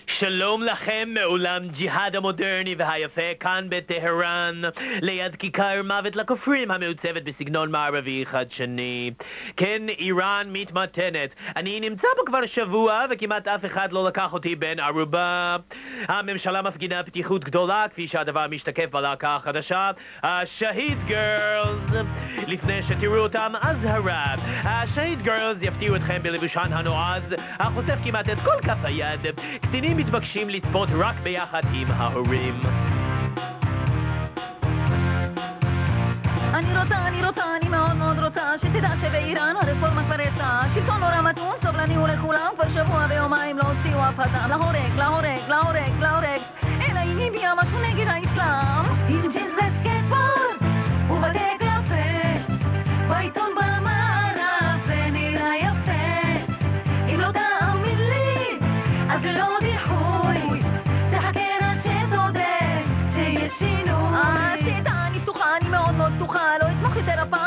שלום לכם מעולם ג'יהאד המודרני והיפה כאן בטהרן, ליד כיכר מוות לכופרים המעוצבת בסגנון מערבי חדשני. כן, איראן מתמתנת. אני נמצא פה כבר שבוע וכמעט אף אחד לא לקח אותי בן ערובה. הממשלה מפגינה פתיחות גדולה כפי שהדבר משתקף בלהקה החדשה, השהיד גרלס. לפני שתראו אותם, אזהרה. השהיד גרלס יפתיעו אתכם בלבושן הנועז, החושף כמעט את כל כף היד. קטינים מתבקשים לצפות רק ביחד עם ההורים. אני מאוד רוצה שתדע שבאיראן הרפורמה כבר יצאה. שלטון נורא מתון, סובלני ולכולם, כבר שבוע ויומיים לא הוציאו אף אדם. להורג. אלא אם הביאה משהו נגד האסלאם. עם ג'ינס וסקטבורד ובדק יפה, בעיתון במערב זה נראה יפה. אם לא תאמין לי אז לא דיחוי, תחכה עד שתודה שיש שינוי. אני מאוד פתוחה, לא אתמוך יותר הפעם.